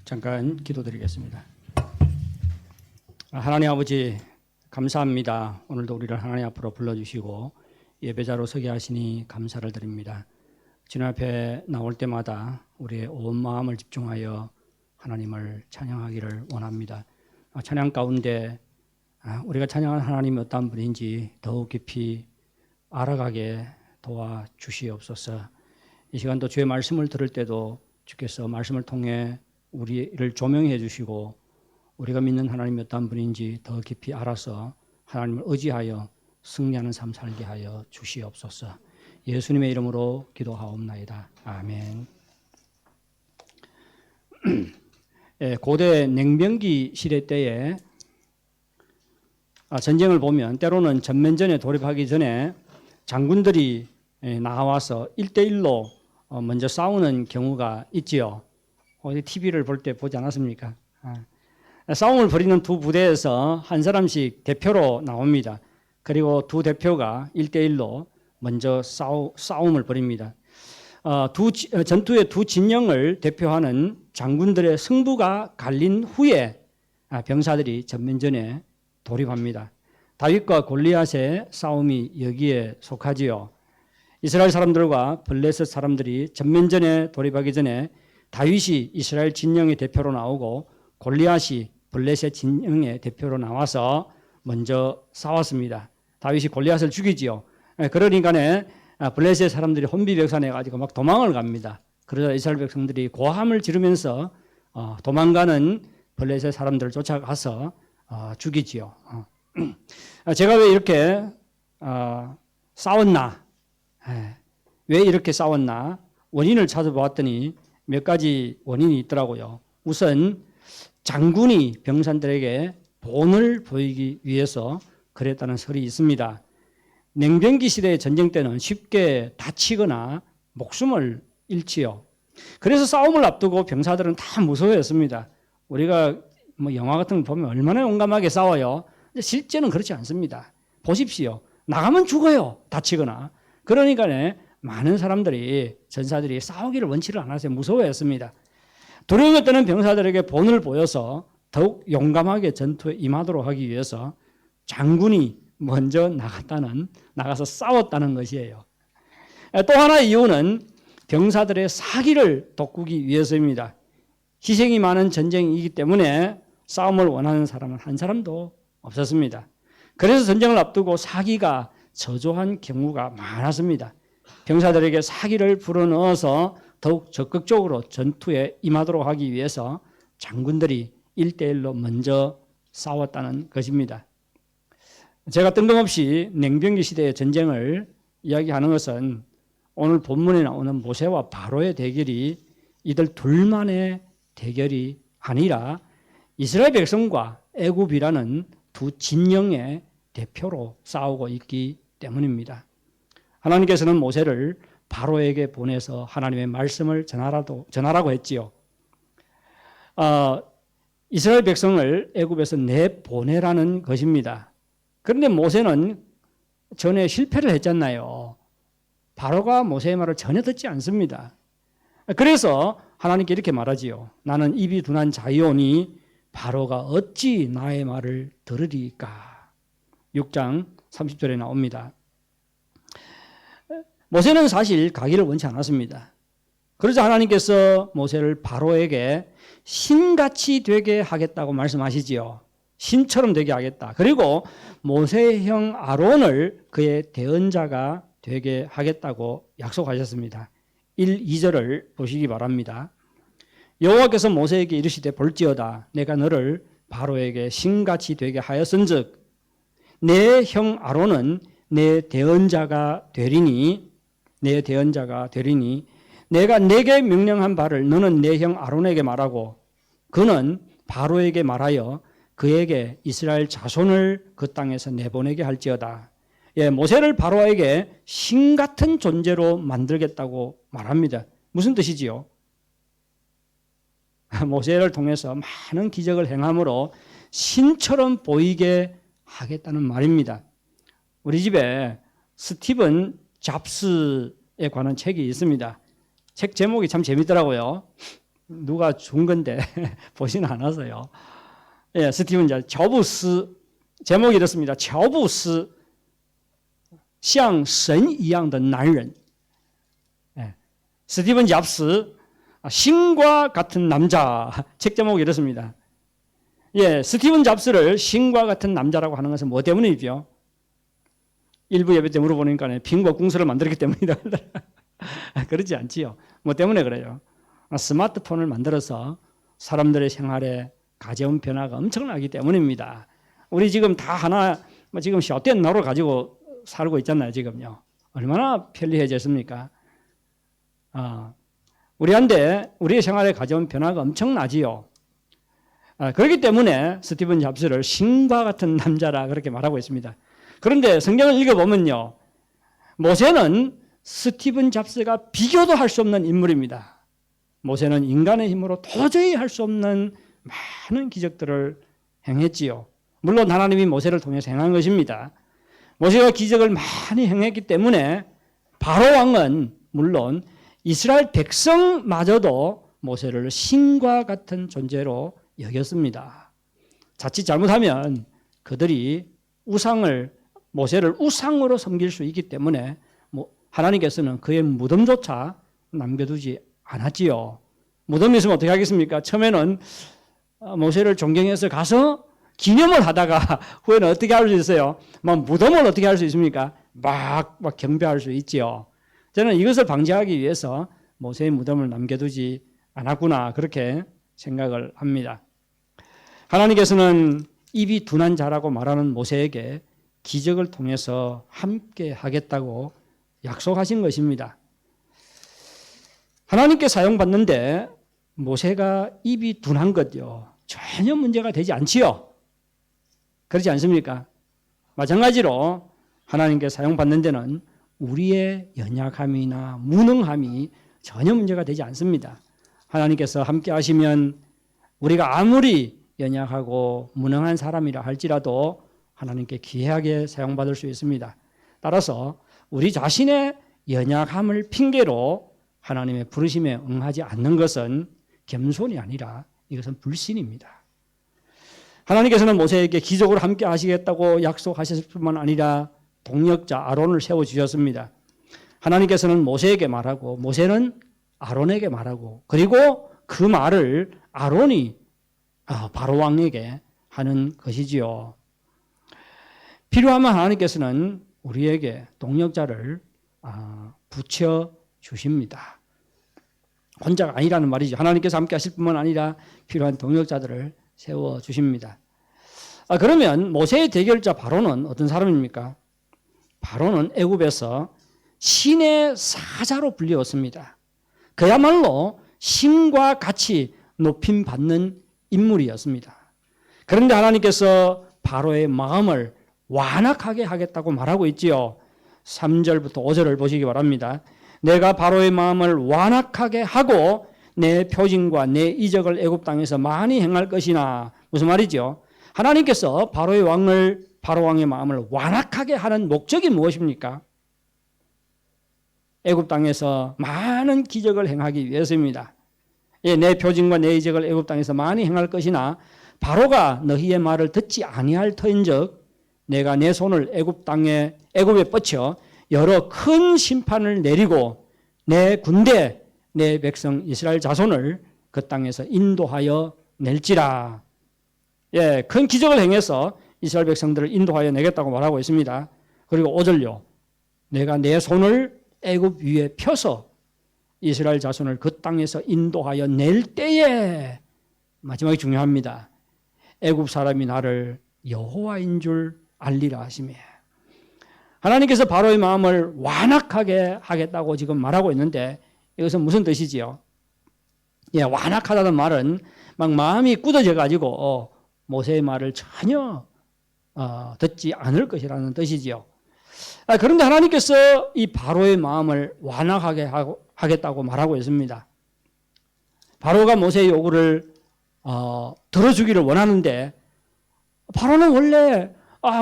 잠깐 기도드리겠습니다. 하나님 아버지 감사합니다. 오늘도 우리를 하나님 앞으로 불러주시고 예배자로 서게 하시니 감사를 드립니다. 주님 앞에 나올 때마다 우리의 온 마음을 집중하여 하나님을 찬양하기를 원합니다. 찬양 가운데 우리가 찬양하는 하나님이 어떤 분인지 더욱 깊이 알아가게 도와주시옵소서. 이 시간도 주의 말씀을 들을 때도 주께서 말씀을 통해 우리를 조명해 주시고 우리가 믿는 하나님이 어떤 분인지 더 깊이 알아서 하나님을 의지하여 승리하는 삶 살게 하여 주시옵소서. 예수님의 이름으로 기도하옵나이다. 아멘. 고대 냉병기 시대 때에 전쟁을 보면 때로는 전면전에 돌입하기 전에 장군들이 나와서 1대1로 먼저 싸우는 경우가 있지요. 어디 TV를 볼 때 보지 않았습니까? 싸움을 벌이는 두 부대에서 한 사람씩 대표로 나옵니다. 그리고 두 대표가 1대1로 먼저 싸움을 벌입니다. 전투의 두 진영을 대표하는 장군들의 승부가 갈린 후에 병사들이 전면전에 돌입합니다. 다윗과 골리앗의 싸움이 여기에 속하지요. 이스라엘 사람들과 블레셋 사람들이 전면전에 돌입하기 전에 다윗이 이스라엘 진영의 대표로 나오고 골리앗이 블레셋 진영의 대표로 나와서 먼저 싸웠습니다. 다윗이 골리앗을 죽이지요. 그러니까 블레셋 사람들이 혼비백산해가지고 막 도망을 갑니다. 그러자 이스라엘 백성들이 고함을 지르면서 도망가는 블레셋 사람들을 쫓아가서 죽이지요. 제가 왜 이렇게 싸웠나? 왜 이렇게 싸웠나? 원인을 찾아보았더니 몇 가지 원인이 있더라고요. 우선 장군이 병사들에게 본을 보이기 위해서 그랬다는 설이 있습니다. 냉병기 시대의 전쟁 때는 쉽게 다치거나 목숨을 잃지요. 그래서 싸움을 앞두고 병사들은 다 무서워했습니다. 우리가 영화 같은 거 보면 얼마나 용감하게 싸워요. 실제는 그렇지 않습니다. 보십시오. 나가면 죽어요. 다치거나. 그러니까 많은 사람들이 전사들이 싸우기를 원치를 않았어요. 무서워했습니다. 두려움에 떠는 병사들에게 본을 보여서 더욱 용감하게 전투에 임하도록 하기 위해서 장군이 먼저 나가서 싸웠다는 것이에요. 또 하나의 이유는 병사들의 사기를 돋구기 위해서입니다. 희생이 많은 전쟁이기 때문에 싸움을 원하는 사람은 한 사람도 없었습니다. 그래서 전쟁을 앞두고 사기가 저조한 경우가 많았습니다. 병사들에게 사기를 불어넣어서 더욱 적극적으로 전투에 임하도록 하기 위해서 장군들이 1대1로 먼저 싸웠다는 것입니다. 제가 뜬금없이 냉병기 시대의 전쟁을 이야기하는 것은 오늘 본문에 나오는 모세와 바로의 대결이 이들 둘만의 대결이 아니라 이스라엘 백성과 애굽이라는 두 진영의 대표로 싸우고 있기 때문입니다. 하나님께서는 모세를 바로에게 보내서 하나님의 말씀을 전하라고 했지요. 이스라엘 백성을 애굽에서 내보내라는 것입니다. 그런데 모세는 전에 실패를 했잖아요. 바로가 모세의 말을 전혀 듣지 않습니다. 그래서 하나님께 이렇게 말하지요. 나는 입이 둔한 자이오니 바로가 어찌 나의 말을 들으리까. 6장 30절에 나옵니다. 모세는 사실 가기를 원치 않았습니다. 그러자 하나님께서 모세를 바로에게 신같이 되게 하겠다고 말씀하시지요. 신처럼 되게 하겠다. 그리고 모세의 형 아론을 그의 대언자가 되게 하겠다고 약속하셨습니다. 1, 2절을 보시기 바랍니다. 여호와께서 모세에게 이르시되 볼지어다 내가 너를 바로에게 신같이 되게 하였은즉 내 형 아론은 내 대언자가 되리니 내가 내게 명령한 바를 너는 내 형 아론에게 말하고 그는 바로에게 말하여 그에게 이스라엘 자손을 그 땅에서 내보내게 할지어다. 모세를 바로에게 신 같은 존재로 만들겠다고 말합니다. 무슨 뜻이지요? 모세를 통해서 많은 기적을 행함으로 신처럼 보이게 하겠다는 말입니다. 우리 집에 스티븐 잡스에 관한 책이 있습니다. 책 제목이 참 재밌더라고요. 누가 준 건데 보지는 않아서요. 예, 스티븐 잡스, 乔布斯 제목이 이렇습니다. 乔布斯像神一样的男人. 예, 스티븐 잡스 신과 같은 남자. 책 제목이 이렇습니다. 예, 스티븐 잡스를 신과 같은 남자라고 하는 것은 뭐 때문이죠? 일부 예배 때 물어보니까 빙과 궁수를 만들었기 때문이다. 그렇지 않지요. 뭐 때문에 그래요? 스마트폰을 만들어서 사람들의 생활에 가져온 변화가 엄청나기 때문입니다. 우리 지금 다 하나, 지금 셔텐노를 가지고 살고 있잖아요, 지금요. 얼마나 편리해졌습니까? 우리한테 우리의 생활에 가져온 변화가 엄청나지요. 그렇기 때문에 스티븐 잡스를 신과 같은 남자라 그렇게 말하고 있습니다. 그런데 성경을 읽어보면요, 모세는 스티븐 잡스가 비교도 할 수 없는 인물입니다. 모세는 인간의 힘으로 도저히 할 수 없는 많은 기적들을 행했지요. 물론 하나님이 모세를 통해서 행한 것입니다. 모세가 기적을 많이 행했기 때문에 바로 왕은 물론 이스라엘 백성마저도 모세를 신과 같은 존재로 여겼습니다. 자칫 잘못하면 그들이 모세를 우상으로 섬길 수 있기 때문에 하나님께서는 그의 무덤조차 남겨두지 않았지요. 무덤이 있으면 어떻게 하겠습니까? 처음에는 모세를 존경해서 가서 기념을 하다가 후에는 어떻게 할 수 있어요? 무덤을 어떻게 할 수 있습니까? 막 경배할 수 있지요. 저는 이것을 방지하기 위해서 모세의 무덤을 남겨두지 않았구나 그렇게 생각을 합니다. 하나님께서는 입이 둔한 자라고 말하는 모세에게 기적을 통해서 함께 하겠다고 약속하신 것입니다. 하나님께 사용받는데 모세가 입이 둔한 것요, 전혀 문제가 되지 않지요. 그렇지 않습니까? 마찬가지로 하나님께 사용받는 데는 우리의 연약함이나 무능함이 전혀 문제가 되지 않습니다. 하나님께서 함께 하시면 우리가 아무리 연약하고 무능한 사람이라 할지라도 하나님께 귀하게 사용받을 수 있습니다. 따라서 우리 자신의 연약함을 핑계로 하나님의 부르심에 응하지 않는 것은 겸손이 아니라 이것은 불신입니다. 하나님께서는 모세에게 기적으로 함께 하시겠다고 약속하셨을 뿐만 아니라 동역자 아론을 세워주셨습니다. 하나님께서는 모세에게 말하고 모세는 아론에게 말하고 그리고 그 말을 아론이 바로 왕에게 하는 것이지요. 필요하면 하나님께서는 우리에게 동역자를 붙여주십니다. 혼자가 아니라는 말이죠. 하나님께서 함께 하실 뿐만 아니라 필요한 동역자들을 세워주십니다. 그러면 모세의 대결자 바로는 어떤 사람입니까? 바로는 애굽에서 신의 사자로 불리웠습니다. 그야말로 신과 같이 높임받는 인물이었습니다. 그런데 하나님께서 바로의 마음을 완악하게 하겠다고 말하고 있지요. 3절부터 5절을 보시기 바랍니다. 내가 바로의 마음을 완악하게 하고 내 표징과 내 이적을 애굽 땅에서 많이 행할 것이나, 무슨 말이죠? 하나님께서 바로 왕의 마음을 완악하게 하는 목적이 무엇입니까? 애굽 땅에서 많은 기적을 행하기 위해서입니다. 내 표징과 내 이적을 애굽 땅에서 많이 행할 것이나 바로가 너희의 말을 듣지 아니할 터인즉 내가 내 손을 애굽에 뻗쳐 여러 큰 심판을 내리고 내 군대 내 백성 이스라엘 자손을 그 땅에서 인도하여 낼지라. 큰 기적을 행해서 이스라엘 백성들을 인도하여 내겠다고 말하고 있습니다. 그리고 5절요. 내가 내 손을 애굽 위에 펴서 이스라엘 자손을 그 땅에서 인도하여 낼 때에, 마지막이 중요합니다. 애굽 사람이 나를 여호와인 줄 알리라 하시며, 하나님께서 바로의 마음을 완악하게 하겠다고 지금 말하고 있는데 이것은 무슨 뜻이지요? 완악하다는 말은 막 마음이 굳어져 가지고 모세의 말을 전혀 듣지 않을 것이라는 뜻이지요. 그런데 하나님께서 이 바로의 마음을 완악하게 하겠다고 말하고 있습니다. 바로가 모세의 요구를 들어주기를 원하는데, 바로는 원래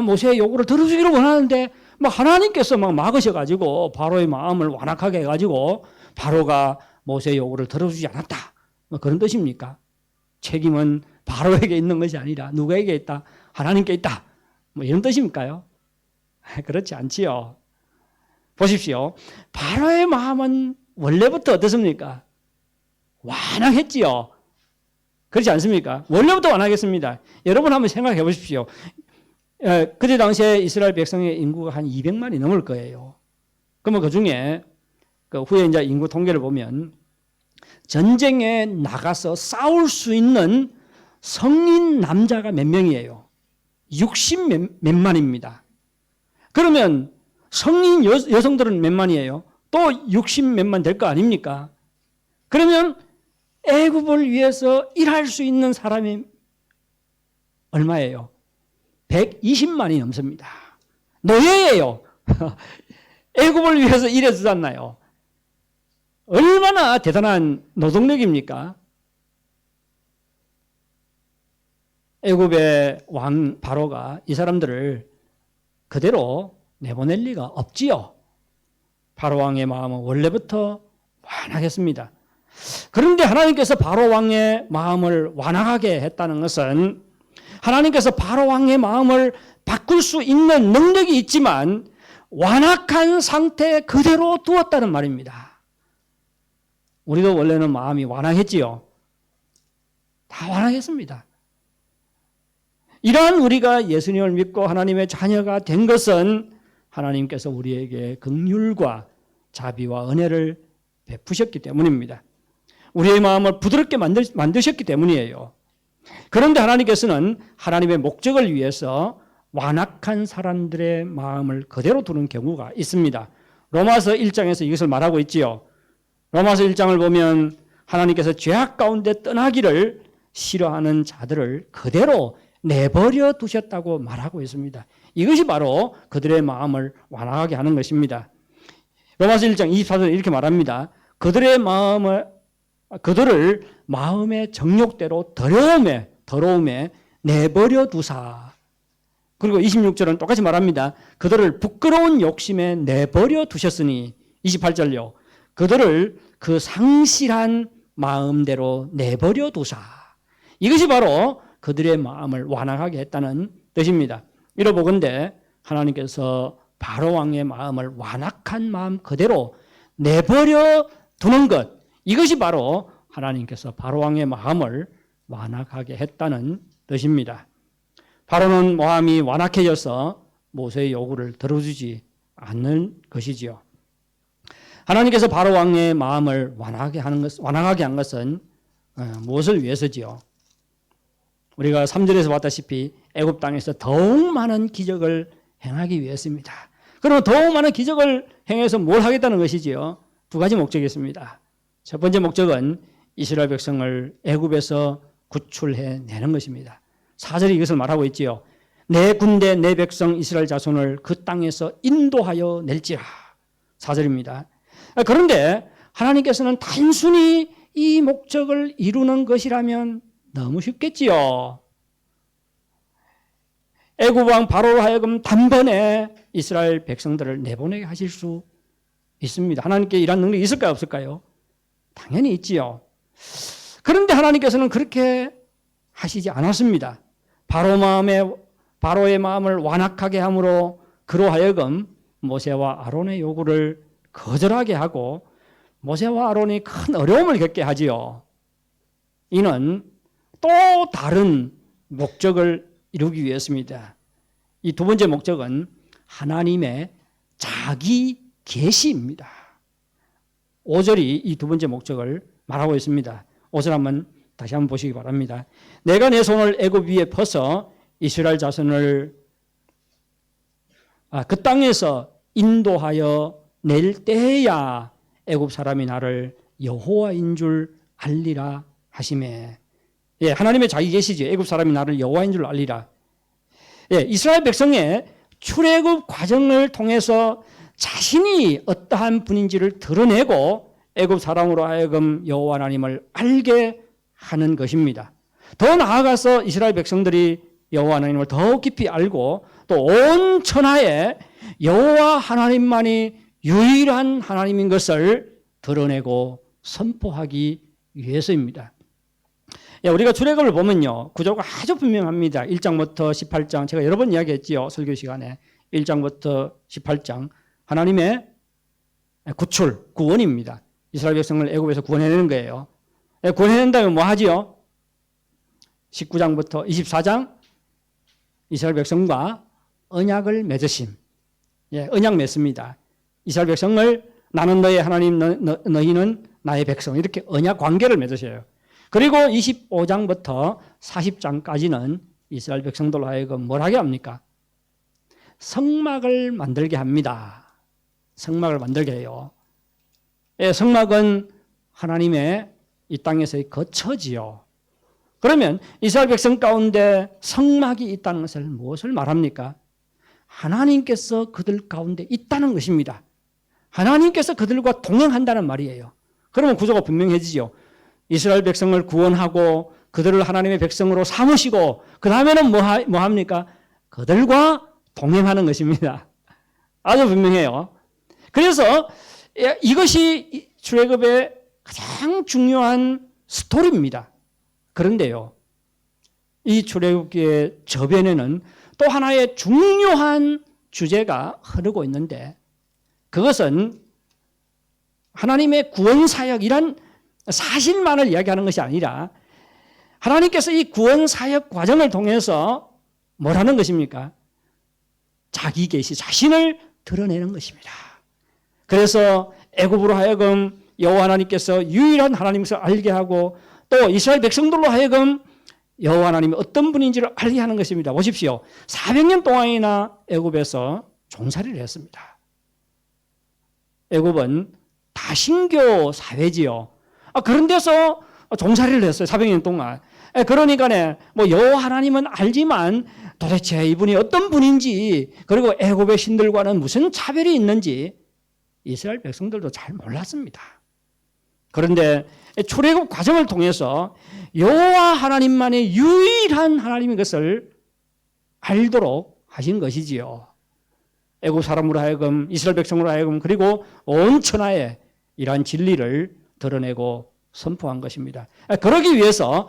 모세의 요구를 들어주기를 원하는데 하나님께서 막으셔가지고 바로의 마음을 완악하게 해가지고 바로가 모세의 요구를 들어주지 않았다. 뭐 그런 뜻입니까? 책임은 바로에게 있는 것이 아니라 누구에게 있다? 하나님께 있다. 뭐 이런 뜻입니까요? 그렇지 않지요. 보십시오. 바로의 마음은 원래부터 어떻습니까? 완악했지요. 그렇지 않습니까? 원래부터 완악했습니다. 여러분 한번 생각해 보십시오. 그때 당시에 이스라엘 백성의 인구가 한 200만이 넘을 거예요. 그러면 그 중에 그 후에 이제 인구 통계를 보면 전쟁에 나가서 싸울 수 있는 성인 남자가 몇 명이에요? 60 몇만입니다. 그러면 성인 여성들은 몇 만이에요? 또 60 몇만 될 거 아닙니까? 그러면 애굽을 위해서 일할 수 있는 사람이 얼마예요? 120만이 넘습니다. 노예예요. 애굽을 위해서 일해주지 않나요? 얼마나 대단한 노동력입니까? 애굽의 왕 바로가 이 사람들을 그대로 내보낼 리가 없지요. 바로 왕의 마음은 원래부터 완악했습니다. 그런데 하나님께서 바로 왕의 마음을 완악하게 했다는 것은 하나님께서 바로 왕의 마음을 바꿀 수 있는 능력이 있지만 완악한 상태 그대로 두었다는 말입니다. 우리도 원래는 마음이 완악했지요. 다 완악했습니다. 이러한 우리가 예수님을 믿고 하나님의 자녀가 된 것은 하나님께서 우리에게 긍휼과 자비와 은혜를 베푸셨기 때문입니다. 우리의 마음을 부드럽게 만드셨기 때문이에요. 그런데 하나님께서는 하나님의 목적을 위해서 완악한 사람들의 마음을 그대로 두는 경우가 있습니다. 로마서 1장에서 이것을 말하고 있지요. 로마서 1장을 보면 하나님께서 죄악 가운데 떠나기를 싫어하는 자들을 그대로 내버려 두셨다고 말하고 있습니다. 이것이 바로 그들의 마음을 완악하게 하는 것입니다. 로마서 1장 24절에 이렇게 말합니다. 그들을 마음의 정욕대로 더러움에 내버려 두사. 그리고 26절은 똑같이 말합니다. 그들을 부끄러운 욕심에 내버려 두셨으니 28절요. 그들을 그 상실한 마음대로 내버려 두사. 이것이 바로 그들의 마음을 완악하게 했다는 뜻입니다. 이러보건대 하나님께서 바로 왕의 마음을 완악한 마음 그대로 내버려 두는 것, 이것이 바로 하나님께서 바로 왕의 마음을 완악하게 했다는 뜻입니다. 바로는 마음이 완악해져서 모세의 요구를 들어주지 않는 것이지요. 하나님께서 바로 왕의 마음을 완악하게 한 것은 무엇을 위해서지요? 우리가 3절에서 봤다시피 애굽 땅에서 더욱 많은 기적을 행하기 위해서입니다. 그러면 더욱 많은 기적을 행해서 뭘 하겠다는 것이지요? 두 가지 목적이 있습니다. 첫 번째 목적은 이스라엘 백성을 애굽에서 구출해내는 것입니다. 4절이 이것을 말하고 있지요. 내 군대 내 백성 이스라엘 자손을 그 땅에서 인도하여 낼지라. 4절입니다. 그런데 하나님께서는 단순히 이 목적을 이루는 것이라면 너무 쉽겠지요. 애굽 왕 바로로 하여금 단번에 이스라엘 백성들을 내보내게 하실 수 있습니다. 하나님께 이런 능력이 있을까요? 없을까요? 당연히 있지요. 그런데 하나님께서는 그렇게 하시지 않았습니다. 바로의 마음을 완악하게 함으로 그로 하여금 모세와 아론의 요구를 거절하게 하고 모세와 아론이 큰 어려움을 겪게 하지요. 이는 또 다른 목적을 이루기 위해서입니다. 이 두 번째 목적은 하나님의 자기 계시입니다. 5절이 이 두 번째 목적을 말하고 있습니다. 5절 한번 다시 한번 보시기 바랍니다. 내가 내 손을 애굽 위에 펴서 이스라엘 자손을 그 땅에서 인도하여 낼 때야 애굽 사람이 나를 여호와인 줄 알리라 하시매. 예, 하나님의 자기 계시죠. 애굽 사람이 나를 여호와인 줄 알리라. 예, 이스라엘 백성의 출애굽 과정을 통해서 자신이 어떠한 분인지를 드러내고 애굽 사람으로 하여금 여호와 하나님을 알게 하는 것입니다. 더 나아가서 이스라엘 백성들이 여호와 하나님을 더 깊이 알고 또 온 천하에 여호와 하나님만이 유일한 하나님인 것을 드러내고 선포하기 위해서입니다. 우리가 출애굽을 보면요, 구조가 아주 분명합니다. 1장부터 18장, 제가 여러 번 이야기했지요, 설교 시간에. 1장부터 18장, 하나님의 구출, 구원입니다. 이스라엘 백성을 애굽에서 구원해내는 거예요. 구원해낸다면 뭐 하지요? 19장부터 24장, 이스라엘 백성과 언약을 맺으심. 언약 맺습니다. 이스라엘 백성을 나는 너의 하나님, 너희는 나의 백성, 이렇게 언약 관계를 맺으셔요. 그리고 25장부터 40장까지는 이스라엘 백성들로 하여금 뭘 하게 합니까? 성막을 만들게 합니다. 성막을 만들게 해요. 성막은 하나님의 이 땅에서의 거처지요. 그러면 이스라엘 백성 가운데 성막이 있다는 것을 무엇을 말합니까? 하나님께서 그들 가운데 있다는 것입니다. 하나님께서 그들과 동행한다는 말이에요. 그러면 구조가 분명해지죠. 이스라엘 백성을 구원하고 그들을 하나님의 백성으로 삼으시고 그 다음에는 뭐 합니까? 그들과 동행하는 것입니다. 아주 분명해요. 그래서 이것이 출애굽의 가장 중요한 스토리입니다. 그런데요, 이 출애굽기의 저변에는 또 하나의 중요한 주제가 흐르고 있는데, 그것은 하나님의 구원사역이란 사실만을 이야기하는 것이 아니라 하나님께서 이 구원사역 과정을 통해서 뭘 하는 것입니까? 자기 계시, 자신을 드러내는 것입니다. 그래서 애굽으로 하여금 여호와 하나님께서 유일한 하나님을 알게 하고 또 이스라엘 백성들로 하여금 여호와 하나님이 어떤 분인지를 알게 하는 것입니다. 보십시오. 400년 동안이나 애굽에서 종살이를 했습니다. 애굽은 다신교 사회지요. 그런 데서 종살이를 했어요. 400년 동안. 그러니까 뭐 여호와 하나님은 알지만 도대체 이분이 어떤 분인지, 그리고 애굽의 신들과는 무슨 차별이 있는지 이스라엘 백성들도 잘 몰랐습니다. 그런데 출애굽 과정을 통해서 여호와 하나님만의 유일한 하나님인 것을 알도록 하신 것이지요. 애굽 사람으로 하여금, 이스라엘 백성으로 하여금, 그리고 온 천하에 이러한 진리를 드러내고 선포한 것입니다. 그러기 위해서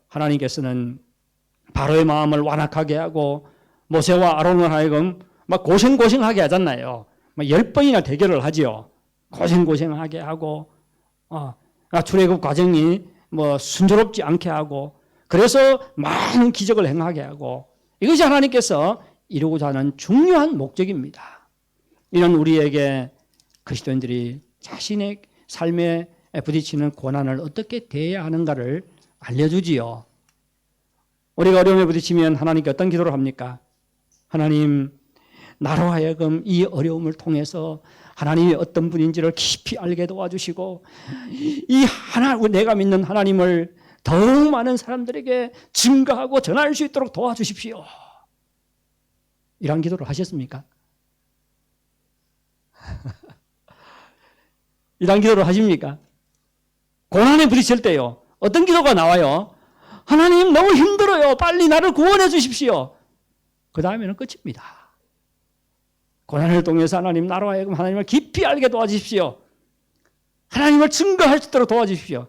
하나님께서는 바로의 마음을 완악하게 하고 모세와 아론을 하여금 막 고생하게 하잖아요. 10번이나 대결을 하지요. 고생하게 하고, 출애굽 과정이 뭐 순조롭지 않게 하고, 그래서 많은 기적을 행하게 하고, 이것이 하나님께서 이루고자 하는 중요한 목적입니다. 이런 우리에게 그리스도인들이 자신의 삶에 부딪히는 고난을 어떻게 대해야 하는가를 알려주지요. 우리가 어려움에 부딪히면 하나님께 어떤 기도를 합니까? 하나님, 나로 하여금 이 어려움을 통해서 하나님이 어떤 분인지를 깊이 알게 도와주시고 내가 믿는 하나님을 더욱 많은 사람들에게 증거하고 전할 수 있도록 도와주십시오. 이런 기도를 하셨습니까? 이런 기도를 하십니까? 고난에 부딪힐 때요, 어떤 기도가 나와요? 하나님, 너무 힘들어요. 빨리 나를 구원해 주십시오. 그 다음에는 끝입니다. 고난을 통해서 하나님, 나로 하여금 하나님을 깊이 알게 도와주십시오. 하나님을 증거할 수 있도록 도와주십시오.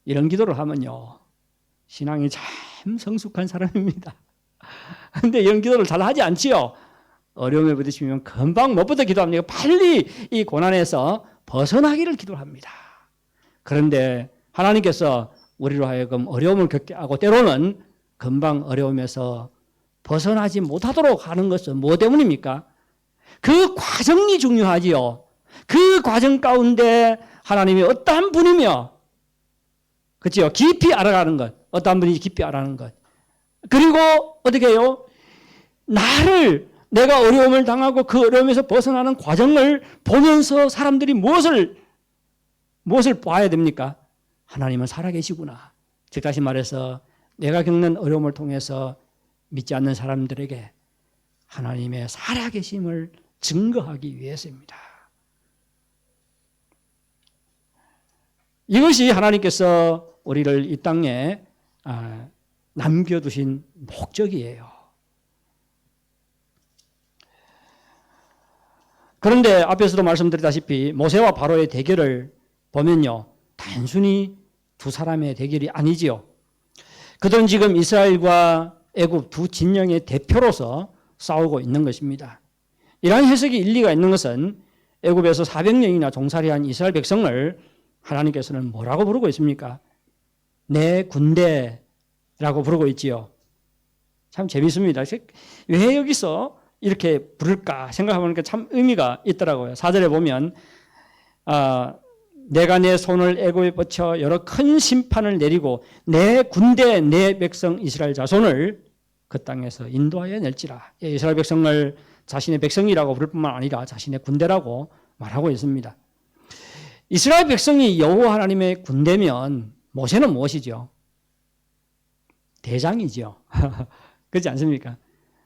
이런 기도를 하면요, 신앙이 참 성숙한 사람입니다. 그런데 이런 기도를 잘 하지 않지요. 어려움에 부딪히면 금방 무엇부터 기도합니까? 빨리 이 고난에서 벗어나기를 기도합니다. 그런데 하나님께서 우리로 하여금 어려움을 겪게 하고 때로는 금방 어려움에서 벗어나지 못하도록 하는 것은 뭐 때문입니까? 그 과정이 중요하지요. 그 과정 가운데 하나님이 어떠한 분이며, 그렇죠? 깊이 알아가는 것, 어떠한 분인지 깊이 알아가는 것. 그리고 어떻게 해요? 내가 어려움을 당하고 그 어려움에서 벗어나는 과정을 보면서 사람들이 무엇을 봐야 됩니까? 하나님은 살아계시구나. 즉 다시 말해서 내가 겪는 어려움을 통해서 믿지 않는 사람들에게 하나님의 살아계심을 증거하기 위해서입니다. 이것이 하나님께서 우리를 이 땅에 남겨두신 목적이에요. 그런데 앞에서도 말씀드렸다시피 모세와 바로의 대결을 보면요, 단순히 두 사람의 대결이 아니지요. 그들은 지금 이스라엘과 애굽 두 진영의 대표로서 싸우고 있는 것입니다. 이러한 해석이 일리가 있는 것은 애굽에서 400년이나 종살이한 이스라엘 백성을 하나님께서는 뭐라고 부르고 있습니까? 내 군대라고 부르고 있지요. 참 재밌습니다. 왜 여기서 이렇게 부를까 생각해보니까 참 의미가 있더라고요. 4절에 보면 내가 내 손을 애굽에 뻗쳐 여러 큰 심판을 내리고 내 군대 내 백성 이스라엘 자손을 그 땅에서 인도하여 낼지라. 이스라엘 백성을 자신의 백성이라고 부를 뿐만 아니라 자신의 군대라고 말하고 있습니다. 이스라엘 백성이 여호와 하나님의 군대면 모세는 무엇이죠? 대장이죠. 그렇지 않습니까?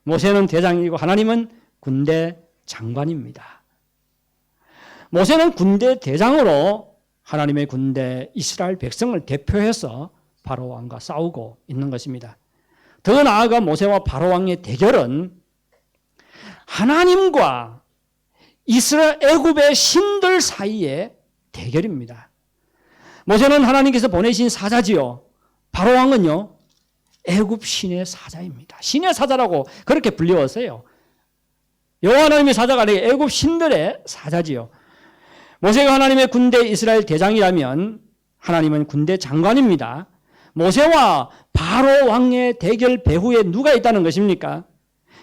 모세는 대장이고 하나님은 군대 장관입니다. 모세는 군대 대장으로 하나님의 군대 이스라엘 백성을 대표해서 바로 왕과 싸우고 있는 것입니다. 더 나아가 모세와 바로 왕의 대결은 하나님과 이스라엘 애굽의 신들 사이의 대결입니다. 모세는 하나님께서 보내신 사자지요. 바로 왕은요, 애굽 신의 사자입니다. 신의 사자라고 그렇게 불려왔어요. 여호와 하나님의 사자가 아니라 애굽 신들의 사자지요. 모세가 하나님의 군대 이스라엘 대장이라면 하나님은 군대 장관입니다. 모세와 바로 왕의 대결 배후에 누가 있다는 것입니까?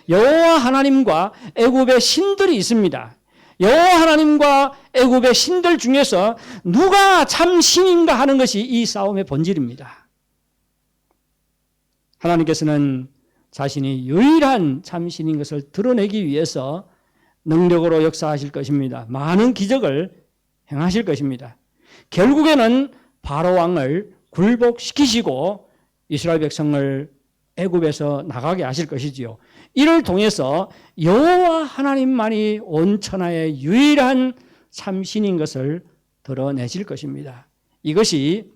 여호와 하나님과 애굽의 신들이 있습니다. 여호와 하나님과 애굽의 신들 중에서 누가 참 신인가 하는 것이 이 싸움의 본질입니다. 하나님께서는 자신이 유일한 참 신인 것을 드러내기 위해서 능력으로 역사하실 것입니다. 많은 기적을 행하실 것입니다. 결국에는 바로 왕을 굴복시키시고 이스라엘 백성을 애굽에서 나가게 하실 것이지요. 이를 통해서 여호와 하나님만이 온 천하의 유일한 참신인 것을 드러내실 것입니다. 이것이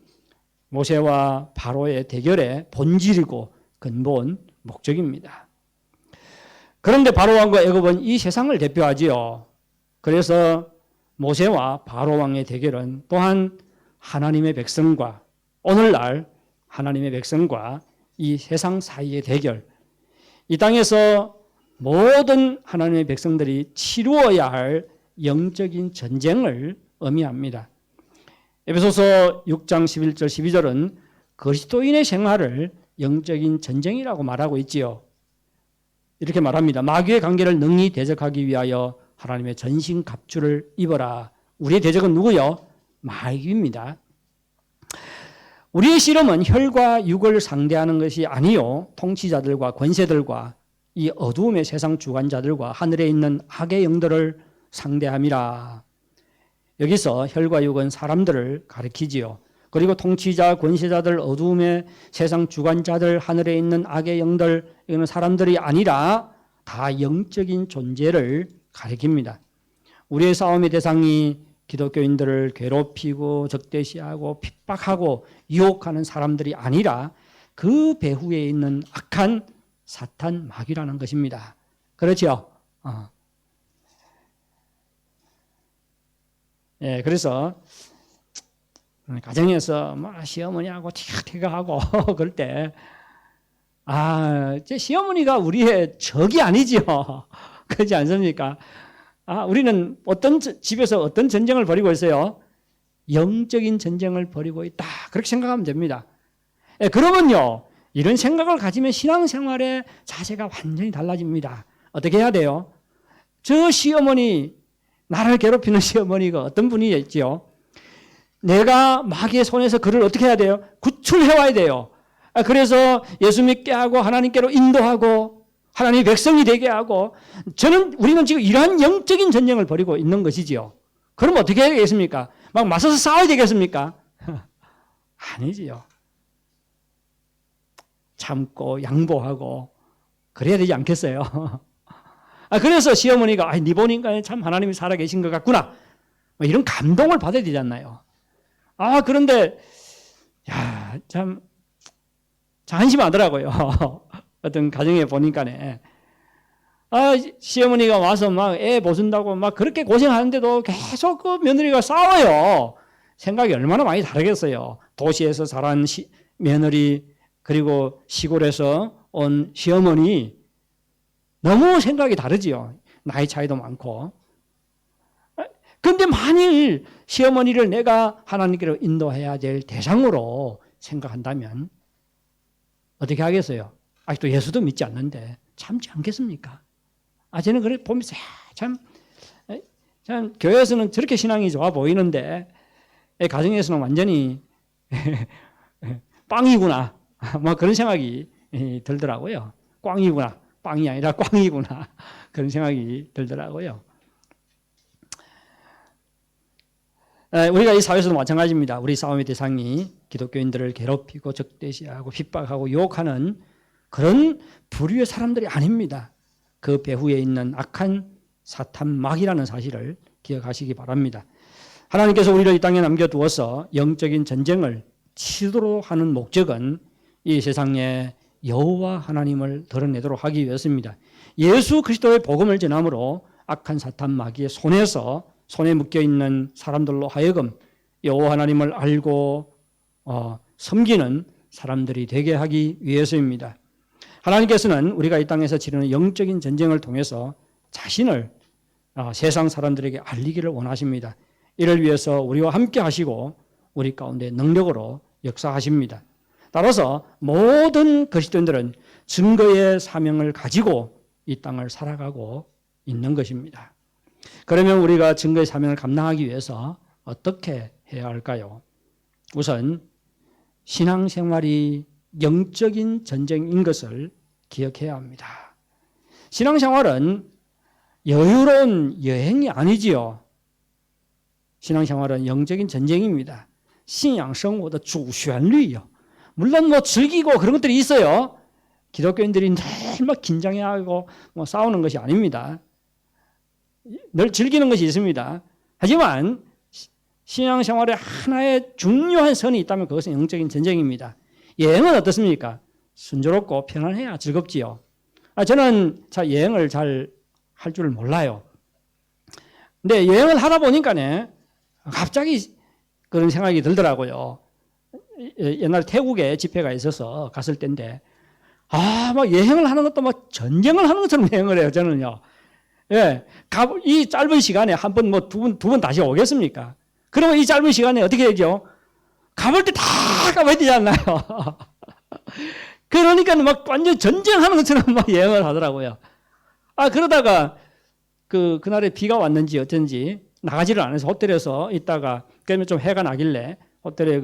모세와 바로의 대결의 본질이고 근본 목적입니다. 그런데 바로 왕과 애굽은 이 세상을 대표하지요. 그래서 모세와 바로 왕의 대결은 또한 하나님의 백성과 오늘날 하나님의 백성과 이 세상 사이의 대결, 이 땅에서 모든 하나님의 백성들이 치루어야 할 영적인 전쟁을 의미합니다. 에베소서 6장 11절 12절은 그리스도인의 생활을 영적인 전쟁이라고 말하고 있지요. 이렇게 말합니다. 마귀의 관계를 능히 대적하기 위하여 하나님의 전신 갑주를 입어라. 우리의 대적은 누구요? 마귀입니다. 우리의 씨름은 혈과 육을 상대하는 것이 아니요 통치자들과 권세들과 이 어두움의 세상 주관자들과 하늘에 있는 악의 영들을 상대함이라. 여기서 혈과 육은 사람들을 가리키지요. 그리고 통치자, 권세자들, 어두움의 세상 주관자들, 하늘에 있는 악의 영들, 이거는 사람들이 아니라 다 영적인 존재를 가리킵니다. 우리의 싸움의 대상이 기독교인들을 괴롭히고 적대시하고 핍박하고 유혹하는 사람들이 아니라 그 배후에 있는 악한 사탄 마귀라는 것입니다. 그렇죠? 예, 그래서 가정에서 시어머니하고 티격태격하고 그럴 때 제 시어머니가 우리의 적이 아니지요. 그렇지 않습니까? 우리는 집에서 어떤 전쟁을 벌이고 있어요? 영적인 전쟁을 벌이고 있다. 그렇게 생각하면 됩니다. 예, 그러면요, 이런 생각을 가지면 신앙생활의 자세가 완전히 달라집니다. 어떻게 해야 돼요? 저 시어머니, 나를 괴롭히는 시어머니가 어떤 분이겠지요? 내가 마귀의 손에서 그를 어떻게 해야 돼요? 구출해와야 돼요. 그래서 예수 믿게 하고 하나님께로 인도하고 하나님의 백성이 되게 하고 우리는 지금 이러한 영적인 전쟁을 벌이고 있는 것이지요. 그럼 어떻게 해야 되겠습니까? 막 맞서서 싸워야 되겠습니까? 아니지요. 참고 양보하고 그래야 되지 않겠어요? 그래서 시어머니가 네 보니까 참 하나님이 살아계신 것 같구나. 이런 감동을 받아야 되지 않나요? 그런데 참 한심하더라고요. 어떤 가정에 보니까네. 시어머니가 와서 막 애 보순다고 막 그렇게 고생하는데도 계속 그 며느리가 싸워요. 생각이 얼마나 많이 다르겠어요. 도시에서 자란 며느리 그리고 시골에서 온 시어머니 너무 생각이 다르지요. 나이 차이도 많고. 그런데 만일 시어머니를 내가 하나님께로 인도해야 될 대상으로 생각한다면 어떻게 하겠어요? 아직도 예수도 믿지 않는데 참지 않겠습니까? 저는 그래 보면서 참 교회에서는 저렇게 신앙이 좋아 보이는데 가정에서는 완전히 빵이구나. 뭐 그런 생각이 들더라고요. 꽝이구나. 빵이 아니라 꽝이구나. 그런 생각이 들더라고요. 우리가 이 사회에서도 마찬가지입니다. 우리 싸움의 대상이 기독교인들을 괴롭히고 적대시하고 핍박하고 유혹하는 그런 부류의 사람들이 아닙니다. 그 배후에 있는 악한 사탄 마귀라는 사실을 기억하시기 바랍니다. 하나님께서 우리를 이 땅에 남겨두어서 영적인 전쟁을 치도록 하는 목적은 이 세상에 여호와 하나님을 드러내도록 하기 위해서입니다. 예수 그리스도의 복음을 전함으로 악한 사탄 마귀의 손에 묶여있는 사람들로 하여금 여호와 하나님을 알고 섬기는 사람들이 되게 하기 위해서입니다. 하나님께서는 우리가 이 땅에서 치르는 영적인 전쟁을 통해서 자신을 세상 사람들에게 알리기를 원하십니다. 이를 위해서 우리와 함께 하시고 우리 가운데 능력으로 역사하십니다. 따라서 모든 그리스도인들은 증거의 사명을 가지고 이 땅을 살아가고 있는 것입니다. 그러면 우리가 증거의 사명을 감당하기 위해서 어떻게 해야 할까요? 우선 신앙생활이 영적인 전쟁인 것을 기억해야 합니다. 신앙생활은 여유로운 여행이 아니지요. 신앙생활은 영적인 전쟁입니다. 신앙생활의 주旋律요. 물론 즐기고 그런 것들이 있어요. 기독교인들이 늘 긴장해하고 싸우는 것이 아닙니다. 늘 즐기는 것이 있습니다. 하지만 신앙생활에 하나의 중요한 선이 있다면 그것은 영적인 전쟁입니다. 여행은 어떻습니까? 순조롭고 편안해야 즐겁지요. 저는 여행을 잘 할 줄 몰라요. 근데 여행을 하다 보니까 갑자기 그런 생각이 들더라고요. 옛날 태국에 집회가 있어서 갔을 때인데 막 여행을 하는 것도 막 전쟁을 하는 것처럼 여행을 해요. 저는요. 이 짧은 시간에 한 번 두 번 다시 오겠습니까? 그러면 이 짧은 시간에 어떻게 되죠? 가볼 때 다 가봐야 되지 않나요? 그러니까 막 완전 전쟁하는 것처럼 막 여행을 하더라고요. 그러다가 그날에 비가 왔는지 어쩐지 나가지를 않아서 호텔에서 있다가 그러면 좀 해가 나길래 호텔에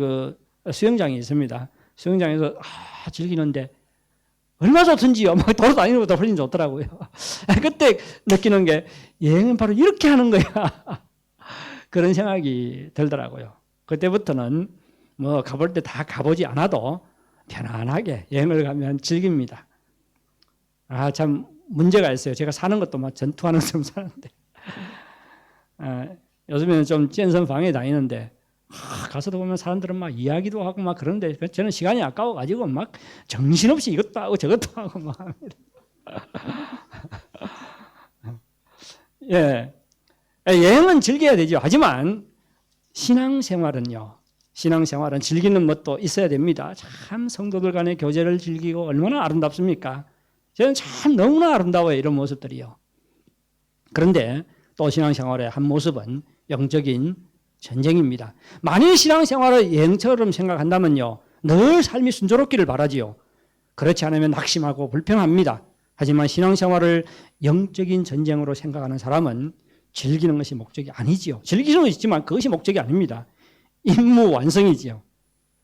수영장이 있습니다. 수영장에서 즐기는데 얼마 좋던지요. 막 돌아다니는 것보다 훨씬 좋더라고요. 그때 느끼는 게 여행은 바로 이렇게 하는 거야. 그런 생각이 들더라고요. 그때부터는 가볼 때 다 가보지 않아도 편안하게 여행을 가면 즐깁니다. 참 문제가 있어요. 제가 사는 것도 막 전투하는 것처럼 사는데 요즘에는 좀健身房에 다니는데 가서도 보면 사람들은 막 이야기도 하고 막 그런데 저는 시간이 아까워가지고 막 정신없이 이것도 하고 저것도 하고 막 합니다. 여행은 즐겨야 되죠. 하지만 신앙생활은 즐기는 것도 있어야 됩니다. 참 성도들 간의 교제를 즐기고 얼마나 아름답습니까? 저는 참 너무나 아름다워요. 이런 모습들이요. 그런데 또 신앙생활의 한 모습은 영적인 전쟁입니다. 만일 신앙생활을 여행처럼 생각한다면요. 늘 삶이 순조롭기를 바라지요. 그렇지 않으면 낙심하고 불평합니다. 하지만 신앙생활을 영적인 전쟁으로 생각하는 사람은 즐기는 것이 목적이 아니지요. 즐기는 것이 있지만 그것이 목적이 아닙니다. 임무 완성이지요.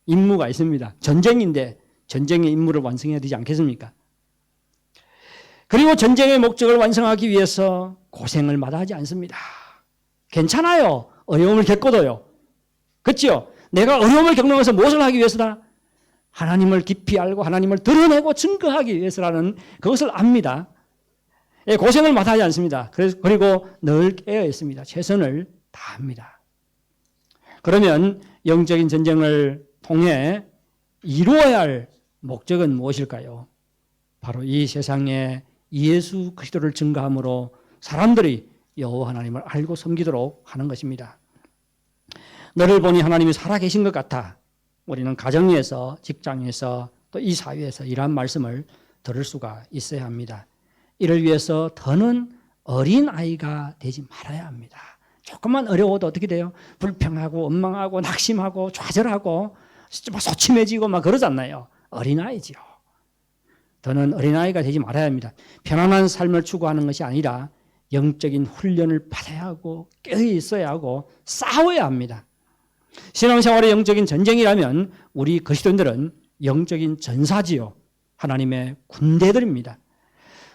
임무가 있습니다. 전쟁인데 전쟁의 임무를 완성해야 되지 않겠습니까? 그리고 전쟁의 목적을 완성하기 위해서 고생을 마다하지 않습니다. 괜찮아요. 어려움을 겪어도요. 그렇죠? 내가 어려움을 겪는 것은 무엇을 하기 위해서다? 하나님을 깊이 알고 하나님을 드러내고 증거하기 위해서라는 그것을 압니다. 고생을 마다하지 않습니다. 그리고 늘 깨어 있습니다. 최선을 다합니다. 그러면 영적인 전쟁을 통해 이루어야 할 목적은 무엇일까요? 바로 이 세상에 예수 그리스도를 증거함으로 사람들이 여호와 하나님을 알고 섬기도록 하는 것입니다. 너를 보니 하나님이 살아계신 것 같아. 우리는 가정에서, 직장에서, 또 이 사회에서 이러한 말씀을 들을 수가 있어야 합니다. 이를 위해서 더는 어린아이가 되지 말아야 합니다. 조금만 어려워도 어떻게 돼요? 불평하고 원망하고 낙심하고 좌절하고 소침해지고 막 그러잖아요. 어린아이지요. 더는 어린아이가 되지 말아야 합니다. 편안한 삶을 추구하는 것이 아니라 영적인 훈련을 받아야 하고 깨어 있어야 하고 싸워야 합니다. 신앙생활의 영적인 전쟁이라면 우리 그리스도인들은 영적인 전사지요. 하나님의 군대들입니다.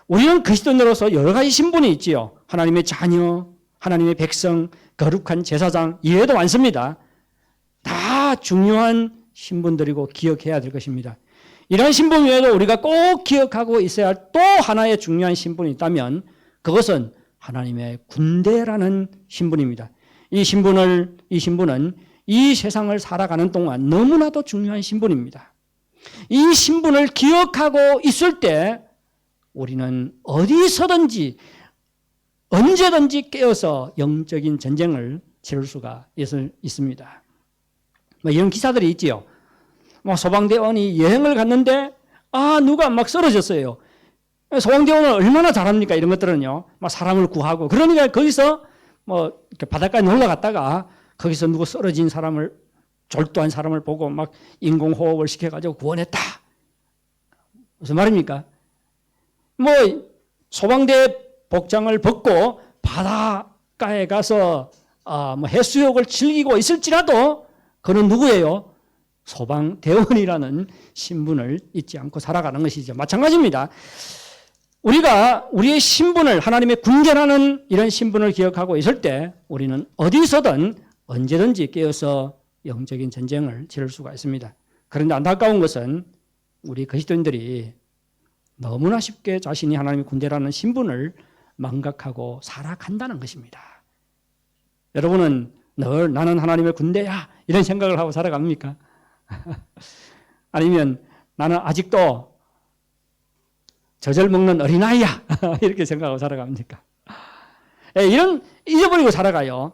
우리는 그리스도인으로서 여러 가지 신분이 있지요. 하나님의 자녀, 하나님의 백성, 거룩한 제사장 이외에도 많습니다. 다 중요한 신분들이고 기억해야 될 것입니다. 이런 신분 외에도 우리가 꼭 기억하고 있어야 할 또 하나의 중요한 신분이 있다면 그것은 하나님의 군대라는 신분입니다. 이 신분은 이 세상을 살아가는 동안 너무나도 중요한 신분입니다. 이 신분을 기억하고 있을 때 우리는 어디서든지 언제든지 깨어서 영적인 전쟁을 치를 수가 있습니다. 이런 기사들이 있지요. 소방대원이 여행을 갔는데 누가 막 쓰러졌어요. 소방대원은 얼마나 잘합니까? 이런 것들은요. 사람을 구하고 그러니까 거기서 이렇게 바닷가에 놀러 갔다가 거기서 누구 쓰러진 사람을 졸도한 사람을 보고 막 인공호흡을 시켜가지고 구원했다. 무슨 말입니까? 소방대 복장을 벗고 바닷가에 가서 해수욕을 즐기고 있을지라도 그는 누구예요? 소방대원이라는 신분을 잊지 않고 살아가는 것이죠. 마찬가지입니다. 우리가 우리의 신분을 하나님의 군대라는 이런 신분을 기억하고 있을 때 우리는 어디서든 언제든지 깨어서 영적인 전쟁을 치를 수가 있습니다. 그런데 안타까운 것은 우리 그리스도인들이 너무나 쉽게 자신이 하나님의 군대라는 신분을 망각하고 살아간다는 것입니다. 여러분은 늘 나는 하나님의 군대야 이런 생각을 하고 살아갑니까? 아니면 나는 아직도 젖을 먹는 어린아이야 이렇게 생각하고 살아갑니까? 이런 잊어버리고 살아가요.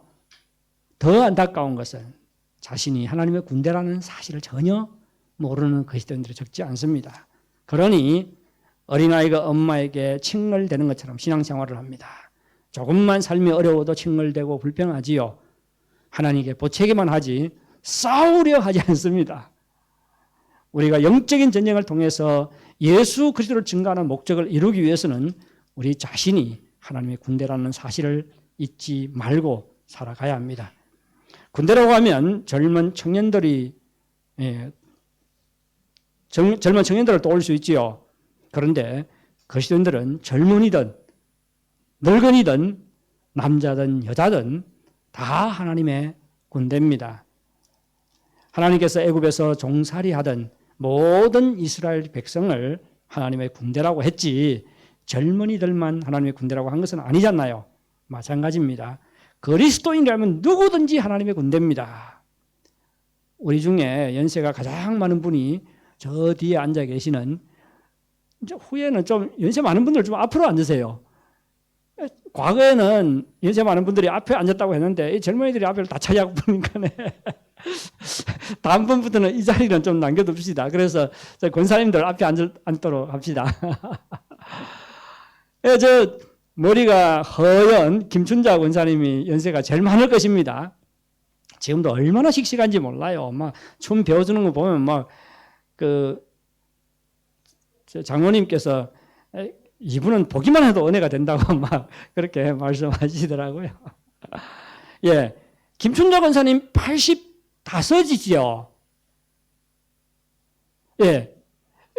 더 안타까운 것은 자신이 하나님의 군대라는 사실을 전혀 모르는 그리스도인들이 적지 않습니다. 그러니 어린아이가 엄마에게 칭얼대는 것처럼 신앙생활을 합니다. 조금만 삶이 어려워도 칭얼대고 불평하지요. 하나님께 보채기만 하지 싸우려 하지 않습니다. 우리가 영적인 전쟁을 통해서 예수 그리스도를 증거하는 목적을 이루기 위해서는 우리 자신이 하나님의 군대라는 사실을 잊지 말고 살아가야 합니다. 군대라고 하면 젊은 청년들을 떠올 수 있지요. 그런데 그리스도인들은 젊은이든 늙은이든 남자든 여자든 다 하나님의 군대입니다. 하나님께서 애굽에서 종살이하던 모든 이스라엘 백성을 하나님의 군대라고 했지 젊은이들만 하나님의 군대라고 한 것은 아니잖아요. 마찬가지입니다. 그리스도인이라면 누구든지 하나님의 군대입니다. 우리 중에 연세가 가장 많은 분이 저 뒤에 앉아 계시는 이제 후에는 좀 연세 많은 분들 좀 앞으로 앉으세요. 과거에는 연세 많은 분들이 앞에 앉았다고 했는데 이 젊은이들이 앞을 다 차지하고 보니까 다음번부터는 이 자리는 좀 남겨둡시다. 그래서 권사님들 앞에 앉도록 합시다. 저 머리가 허연 김춘자 권사님이 연세가 제일 많을 것입니다. 지금도 얼마나 씩씩한지 몰라요. 막 춤 배워주는 거 보면 장로님께서 이분은 보기만 해도 은혜가 된다고 막 그렇게 말씀하시더라고요. 예, 김춘자 권사님 85이지요. 예,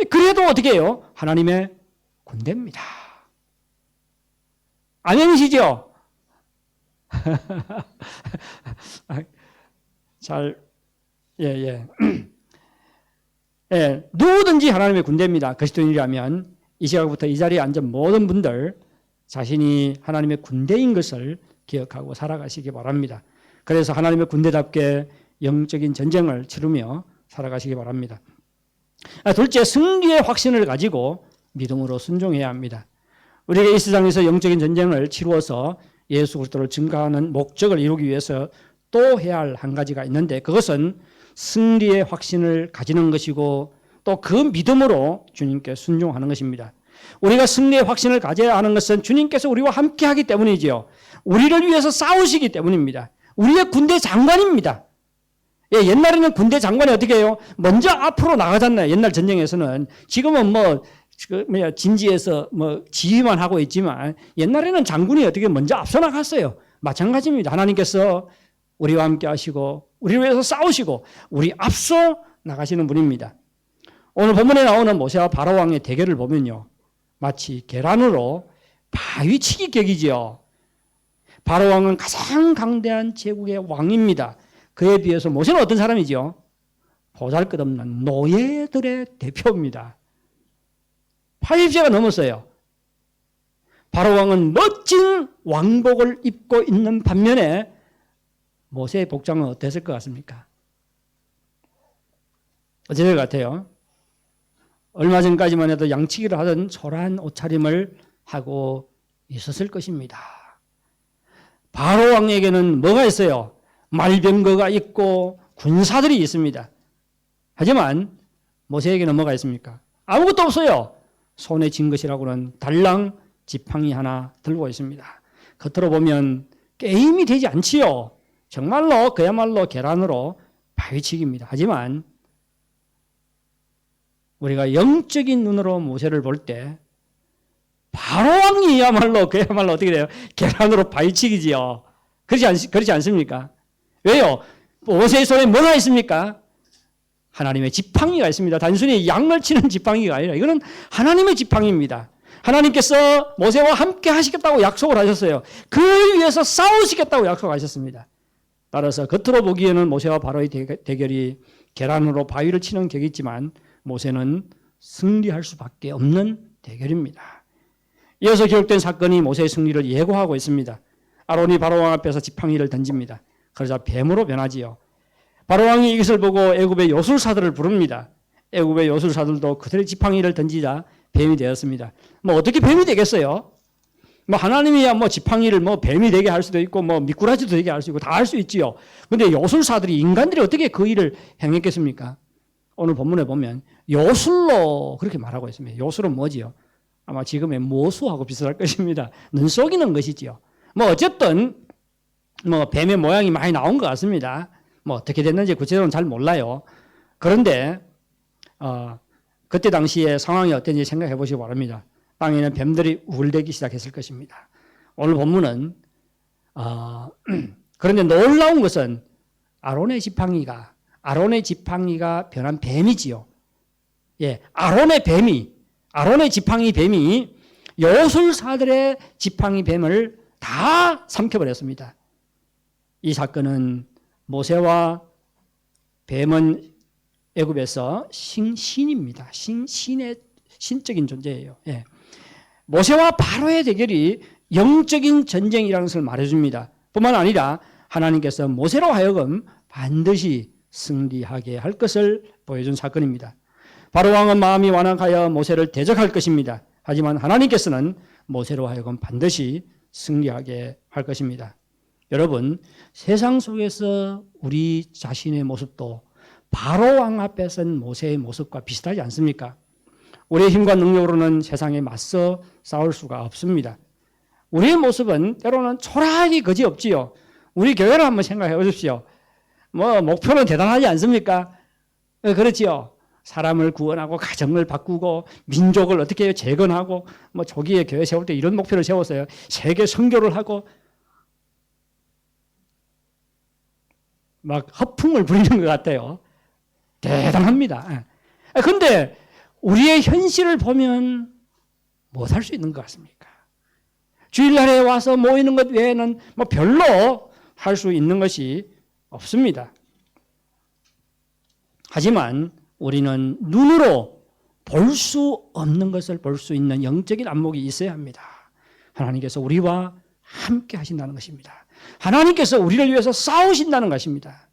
그래도 어떻게 해요? 하나님의 군대입니다. 아멘이시죠? 예. 예, 누구든지 하나님의 군대입니다. 그리스도인이라면 이 시각부터 이 자리에 앉은 모든 분들 자신이 하나님의 군대인 것을 기억하고 살아가시기 바랍니다. 그래서 하나님의 군대답게 영적인 전쟁을 치르며 살아가시기 바랍니다. 둘째, 승리의 확신을 가지고 믿음으로 순종해야 합니다. 우리가 이 세상에서 영적인 전쟁을 치루어서 예수 그리스도를 증거하는 목적을 이루기 위해서 또 해야 할 한 가지가 있는데 그것은 승리의 확신을 가지는 것이고 또 그 믿음으로 주님께 순종하는 것입니다. 우리가 승리의 확신을 가져야 하는 것은 주님께서 우리와 함께 하기 때문이지요. 우리를 위해서 싸우시기 때문입니다. 우리의 군대 장관입니다. 예, 옛날에는 군대 장관이 어떻게 해요? 먼저 앞으로 나가잖아요. 옛날 전쟁에서는. 지금은 진지에서 지휘만 하고 있지만 옛날에는 장군이 어떻게 먼저 앞서 나갔어요. 마찬가지입니다. 하나님께서 우리와 함께 하시고 우리를 위해서 싸우시고 우리 앞서 나가시는 분입니다. 오늘 본문에 나오는 모세와 바로 왕의 대결을 보면요. 마치 계란으로 바위치기 격이지요. 바로 왕은 가장 강대한 제국의 왕입니다. 그에 비해서 모세는 어떤 사람이지요? 보잘것없는 노예들의 대표입니다. 80세가 넘었어요. 바로 왕은 멋진 왕복을 입고 있는 반면에 모세의 복장은 어땠을 것 같습니까? 어땠을 것 같아요? 얼마 전까지만 해도 양치기를 하던 초라한 옷차림을 하고 있었을 것입니다. 바로 왕에게는 뭐가 있어요? 말병거가 있고 군사들이 있습니다. 하지만 모세에게는 뭐가 있습니까? 아무것도 없어요. 손에 쥔 것이라고는 달랑 지팡이 하나 들고 있습니다. 겉으로 보면 게임이 되지 않지요. 정말로 그야말로 계란으로 바위치기입니다. 하지만 우리가 영적인 눈으로 모세를 볼 때 바로 왕이야말로 그야말로 어떻게 돼요? 계란으로 바위치기지요. 그렇지 않습니까? 왜요? 모세의 손에 뭐가 있습니까? 하나님의 지팡이가 있습니다. 단순히 양을 치는 지팡이가 아니라 이거는 하나님의 지팡이입니다. 하나님께서 모세와 함께 하시겠다고 약속을 하셨어요. 그를 위해서 싸우시겠다고 약속하셨습니다. 따라서 겉으로 보기에는 모세와 바로의 대결이 계란으로 바위를 치는 격이지만 모세는 승리할 수밖에 없는 대결입니다. 이어서 기록된 사건이 모세의 승리를 예고하고 있습니다. 아론이 바로왕 앞에서 지팡이를 던집니다. 그러자 뱀으로 변하지요. 바로왕이 이것을 보고 애굽의 요술사들을 부릅니다. 애굽의 요술사들도 그들의 지팡이를 던지자 뱀이 되었습니다. 어떻게 뱀이 되겠어요? 하나님이야 지팡이를 뱀이 되게 할 수도 있고 미꾸라지도 되게 할 수 있고 다 할 수 있지요. 그런데 요술사들이 인간들이 어떻게 그 일을 행했겠습니까? 오늘 본문에 보면 요술로 그렇게 말하고 있습니다. 요술은 뭐지요? 아마 지금의 모수하고 비슷할 것입니다. 눈 속이는 것이지요. 어쨌든 뱀의 모양이 많이 나온 것 같습니다. 어떻게 됐는지 구체적으로는 잘 몰라요. 그런데 그때 당시에 상황이 어땠는지 생각해 보시기 바랍니다. 땅에는 뱀들이 우글대기 시작했을 것입니다. 오늘 본문은 그런데 놀라운 것은 아론의 지팡이가 변한 뱀이지요. 예, 아론의 지팡이 뱀이 요술사들의 지팡이 뱀을 다 삼켜버렸습니다. 이 사건은 모세와 뱀은 애굽에서 신입니다. 신의 신적인 존재예요. 예. 모세와 바로의 대결이 영적인 전쟁이라는 것을 말해줍니다. 뿐만 아니라 하나님께서 모세로 하여금 반드시 승리하게 할 것을 보여준 사건입니다. 바로 왕은 마음이 완악하여 모세를 대적할 것입니다. 하지만 하나님께서는 모세로 하여금 반드시 승리하게 할 것입니다. 여러분, 세상 속에서 우리 자신의 모습도 바로 왕 앞에 선 모세의 모습과 비슷하지 않습니까? 우리의 힘과 능력으로는 세상에 맞서 싸울 수가 없습니다. 우리의 모습은 때로는 초라하기 그지없지요. 우리 교회를 한번 생각해 보십시오. 목표는 대단하지 않습니까? 그렇지요. 사람을 구원하고 가정을 바꾸고 민족을 어떻게 해요? 재건하고 조기에 교회 세울 때 이런 목표를 세웠어요. 세계 선교를 하고 허풍을 부리는 것 같아요. 대단합니다. 그런데 우리의 현실을 보면 못할 수 있는 것 같습니까? 주일날에 와서 모이는 것 외에는 별로 할 수 있는 것이 없습니다. 하지만 우리는 눈으로 볼 수 없는 것을 볼 수 있는 영적인 안목이 있어야 합니다. 하나님께서 우리와 함께 하신다는 것입니다. 하나님께서 우리를 위해서 싸우신다는 것입니다.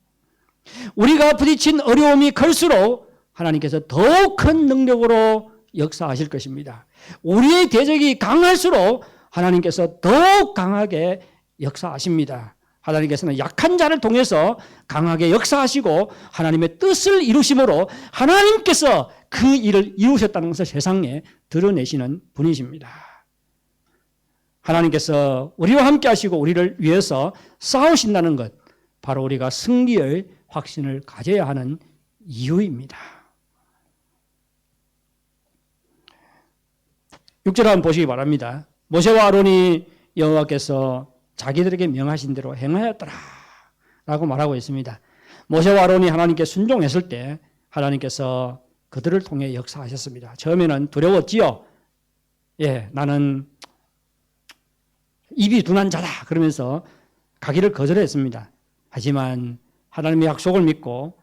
우리가 부딪힌 어려움이 클수록 하나님께서 더욱 큰 능력으로 역사하실 것입니다. 우리의 대적이 강할수록 하나님께서 더욱 강하게 역사하십니다. 하나님께서는 약한 자를 통해서 강하게 역사하시고 하나님의 뜻을 이루심으로 하나님께서 그 일을 이루셨다는 것을 세상에 드러내시는 분이십니다. 하나님께서 우리와 함께 하시고 우리를 위해서 싸우신다는 것, 바로 우리가 승리의 확신을 가져야 하는 이유입니다. 6절 한번 보시기 바랍니다. 모세와 아론이 여호와께서 자기들에게 명하신 대로 행하였더라 라고 말하고 있습니다. 모세와 아론이 하나님께 순종했을 때 하나님께서 그들을 통해 역사하셨습니다. 처음에는 두려웠지요. 나는 입이 둔한 자다 그러면서 가기를 거절했습니다. 하지만 하나님의 약속을 믿고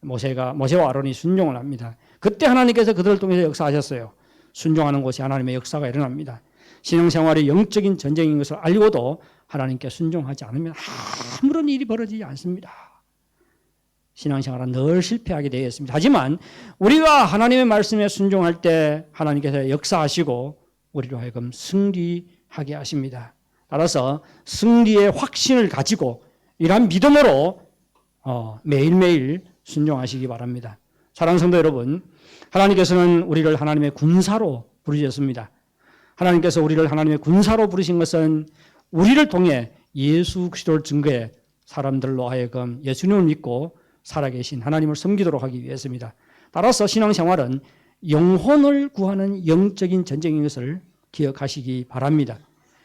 모세와 아론이 순종을 합니다. 그때 하나님께서 그들을 통해서 역사하셨어요. 순종하는 곳이 하나님의 역사가 일어납니다. 신앙생활이 영적인 전쟁인 것을 알고도 하나님께 순종하지 않으면 아무런 일이 벌어지지 않습니다. 신앙생활은 늘 실패하게 되어 있습니다. 하지만 우리가 하나님의 말씀에 순종할 때 하나님께서 역사하시고 우리로 하여금 승리하게 하십니다. 따라서 승리의 확신을 가지고 이러한 믿음으로 매일매일 순종하시기 바랍니다. 사랑하는 성도 여러분, 하나님께서는 우리를 하나님의 군사로 부르셨습니다. 하나님께서 우리를 하나님의 군사로 부르신 것은 우리를 통해 예수 그리스도를 증거해 사람들로 하여금 예수님을 믿고 살아계신 하나님을 섬기도록 하기 위해서입니다. 따라서 신앙생활은 영혼을 구하는 영적인 전쟁인 것을 기억하시기 바랍니다.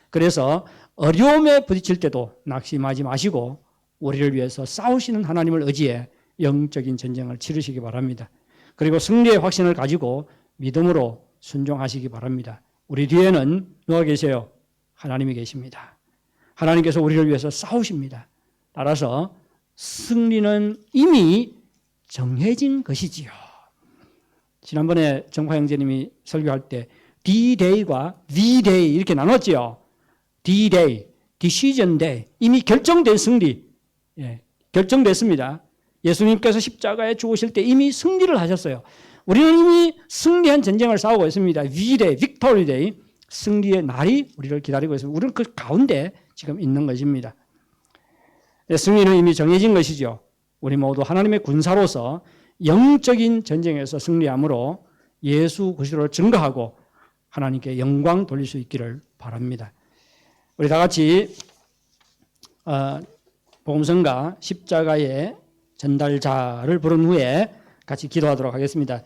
그래서 어려움에 부딪힐 때도 낙심하지 마시고 우리를 위해서 싸우시는 하나님을 의지해 영적인 전쟁을 치르시기 바랍니다. 그리고 승리의 확신을 가지고 믿음으로 순종하시기 바랍니다. 우리 뒤에는 누가 계세요? 하나님이 계십니다. 하나님께서 우리를 위해서 싸우십니다. 따라서 승리는 이미 정해진 것이지요. 지난번에 정화 형제님이 설교할 때 D-Day과 V-Day 이렇게 나눴지요. D-Day, Decision Day, 이미 결정된 승리, 결정됐습니다. 예수님께서 십자가에 죽으실 때 이미 승리를 하셨어요. 우리는 이미 승리한 전쟁을 싸우고 있습니다. V-Day, Victory Day, 승리의 날이 우리를 기다리고 있습니다. 우리는 그 가운데 지금 있는 것입니다. 승리는 이미 정해진 것이죠. 우리 모두 하나님의 군사로서 영적인 전쟁에서 승리함으로 예수 그리스도를 증거하고 하나님께 영광 돌릴 수 있기를 바랍니다. 우리 다 같이 복음성가 십자가의 전달자를 부른 후에 같이 기도하도록 하겠습니다.